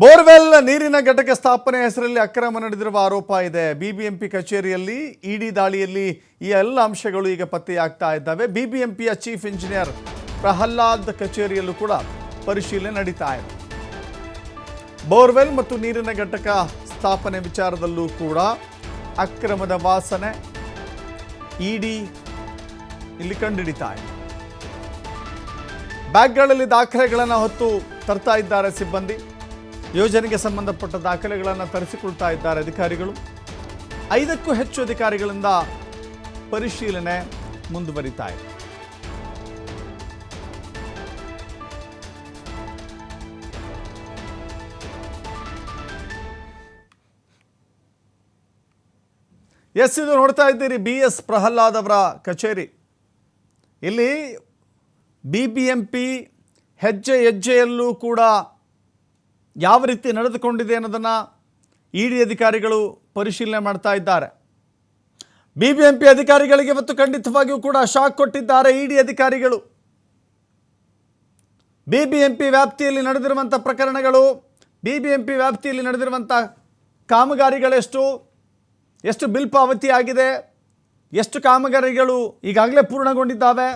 Borewell ನೀರಿನ ಘಟಕ ಸ್ಥಾಪನೆ ಹೆಸರಲ್ಲಿ ಅಕ್ರಮ ನಡೆದಿರುವ ಆರೋಪ ಇದೆ. ಬಿಬಿಎಂಪಿ ಕಚೇರಿಯಲ್ಲಿ ಇಡಿ ದಾಳಿಯಲ್ಲಿ ಈ ಎಲ್ಲ ಅಂಶಗಳು ಈಗ ಪತ್ತೆಯಾಗ್ತಾ ಇದ್ದಾವೆ. ಬಿಬಿಎಂಪಿಯ ಚೀಫ್ ಇಂಜಿನಿಯರ್ ಪ್ರಹ್ಲಾದ್ ಕಚೇರಿಯಲ್ಲೂ ಕೂಡ ಪರಿಶೀಲನೆ ನಡೀತಾ ಇದೆ. ಬೋರ್ವೆಲ್ ಮತ್ತು ನೀರಿನ ಘಟಕ ಸ್ಥಾಪನೆ ವಿಚಾರದಲ್ಲೂ ಕೂಡ ಅಕ್ರಮದ ವಾಸನೆ ಇಡಿ ಇಲ್ಲಿ ಕಂಡುಹಿಡಿತಾ ಇದೆ. ಬ್ಯಾಗ್ಗಳಲ್ಲಿ ದಾಖಲೆಗಳನ್ನು ಹೊತ್ತು ತರ್ತಾ ಇದ್ದಾರೆ ಸಿಬ್ಬಂದಿ. ಯೋಜನೆಗೆ ಸಂಬಂಧಪಟ್ಟ ದಾಖಲೆಗಳನ್ನು ತರಿಸಿಕೊಳ್ತಾ ಇದ್ದಾರೆ ಅಧಿಕಾರಿಗಳು. 5ಕ್ಕೂ ಹೆಚ್ಚು ಅಧಿಕಾರಿಗಳಿಂದ ಪರಿಶೀಲನೆ ಮುಂದುವರಿತಾ ಇದೆ. ಇದು ನೋಡ್ತಾ ಇದ್ದೀರಿ BS ಪ್ರಹ್ಲಾದ್ ಅವರ ಕಚೇರಿ. ಇಲ್ಲಿ ಬಿಬಿಎಂಪಿ ಹೆಜ್ಜೆಯಲ್ಲೂ ಕೂಡ ಯಾವ ರೀತಿ ನಡೆದುಕೊಂಡಿದೆ ಅನ್ನೋದನ್ನು ಇಡಿ ಅಧಿಕಾರಿಗಳು ಪರಿಶೀಲನೆ ಮಾಡ್ತಾ ಇದ್ದಾರೆ. ಬಿಬಿಎಂಪಿ ಅಧಿಕಾರಿಗಳಿಗೆ ಇವತ್ತು ಖಂಡಿತವಾಗಿಯೂ ಕೂಡ ಶಾಕ್ ಕೊಟ್ಟಿದ್ದಾರೆ ಇಡಿ ಅಧಿಕಾರಿಗಳು. ಬಿಬಿಎಂಪಿ ವ್ಯಾಪ್ತಿಯಲ್ಲಿ ನಡೆದಿರುವಂಥ ಪ್ರಕರಣಗಳು, ಬಿಬಿಎಂಪಿ ವ್ಯಾಪ್ತಿಯಲ್ಲಿ ನಡೆದಿರುವಂಥ ಕಾಮಗಾರಿಗಳೆಷ್ಟು, ಎಷ್ಟು ಬಿಲ್ ಪಾವತಿ ಆಗಿದೆ, ಎಷ್ಟು ಕಾಮಗಾರಿಗಳು ಈಗಾಗಲೇ ಪೂರ್ಣಗೊಂಡಿದ್ದಾವೆ.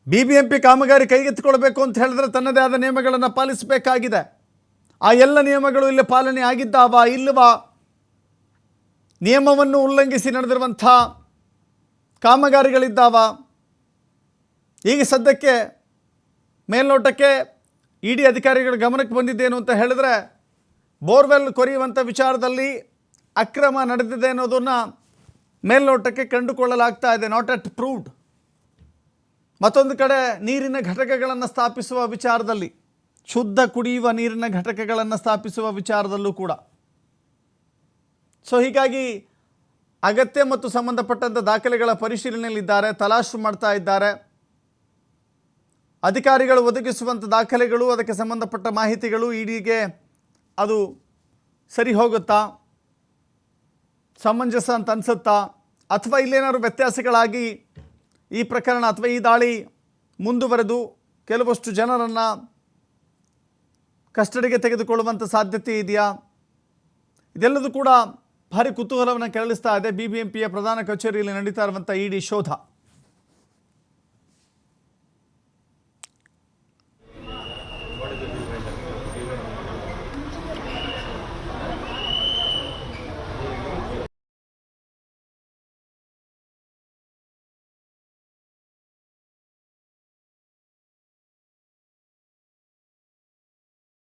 ಬಿಬಿಎಂಪಿ ಕಾಮಗಾರಿ ಕೈಗೆತ್ತಿಕೊಳ್ಬೇಕು ಅಂತ ಹೇಳಿದ್ರೆ ತನ್ನದೇ ಆದ ನಿಯಮಗಳನ್ನು ಪಾಲಿಸಬೇಕಾಗಿದೆ. ಆ ಎಲ್ಲ ನಿಯಮಗಳು ಇಲ್ಲಿ ಪಾಲನೆ ಆಗಿದ್ದಾವಾ ಇಲ್ಲವಾ, ನಿಯಮವನ್ನು ಉಲ್ಲಂಘಿಸಿ ನಡೆದಿರುವಂಥ ಕಾಮಗಾರಿಗಳಿದ್ದಾವ. ಈಗ ಸದ್ಯಕ್ಕೆ ಮೇಲ್ನೋಟಕ್ಕೆ ಇಡಿ ಅಧಿಕಾರಿಗಳ ಗಮನಕ್ಕೆ ಬಂದಿದ್ದೇನು ಅಂತ ಹೇಳಿದ್ರೆ ಬೋರ್ವೆಲ್ ಕೊರೆಯುವಂಥ ವಿಚಾರದಲ್ಲಿ ಅಕ್ರಮ ನಡೆದಿದೆ ಅನ್ನೋದನ್ನು ಮೇಲ್ನೋಟಕ್ಕೆ ಕಂಡುಕೊಳ್ಳಲಾಗ್ತಾ ಇದೆ. Not at proved. ಮತ್ತೊಂದು ಕಡೆ ನೀರಿನ ಘಟಕಗಳನ್ನು ಸ್ಥಾಪಿಸುವ ವಿಚಾರದಲ್ಲಿ, ಶುದ್ಧ ಕುಡಿಯುವ ನೀರಿನ ಘಟಕಗಳನ್ನು ಸ್ಥಾಪಿಸುವ ವಿಚಾರದಲ್ಲೂ ಕೂಡ ಹೀಗಾಗಿ ಅಗತ್ಯ ಮತ್ತು ಸಂಬಂಧಪಟ್ಟಂಥ ದಾಖಲೆಗಳ ಪರಿಶೀಲನೆಯಲ್ಲಿದ್ದಾರೆ, ತಲಾಶು ಮಾಡ್ತಾ ಇದ್ದಾರೆ. ಅಧಿಕಾರಿಗಳು ಒದಗಿಸುವಂಥ ದಾಖಲೆಗಳು, ಅದಕ್ಕೆ ಸಂಬಂಧಪಟ್ಟ ಮಾಹಿತಿಗಳು ಇಡಿಗೆ ಅದು ಸರಿ ಹೋಗುತ್ತಾ, ಸಮಂಜಸ ಅಂತ ಅನಿಸುತ್ತಾ, ಅಥವಾ ಇಲ್ಲೇನಾದ್ರು ವ್ಯತ್ಯಾಸಗಳಾಗಿ ಈ ಪ್ರಕರಣ ಅಥವಾ ಈ ದಾಳಿ ಮುಂದುವರೆದು ಕೆಲವಷ್ಟು ಜನರನ್ನು ಕಸ್ಟಡಿಗೆ ತೆಗೆದುಕೊಳ್ಳುವಂಥ ಸಾಧ್ಯತೆ ಇದೆಯಾ? ಇದೆಲ್ಲದೂ ಕೂಡ ಭಾರಿ ಕುತೂಹಲವನ್ನು ಕೆರಳಿಸ್ತಾ ಇದೆ. ಬಿಬಿಎಂಪಿಯ ಪ್ರಧಾನ ಕಚೇರಿಯಲ್ಲಿ ನಡೀತಾ ಇರುವಂಥ ಇಡಿ ಶೋಧ.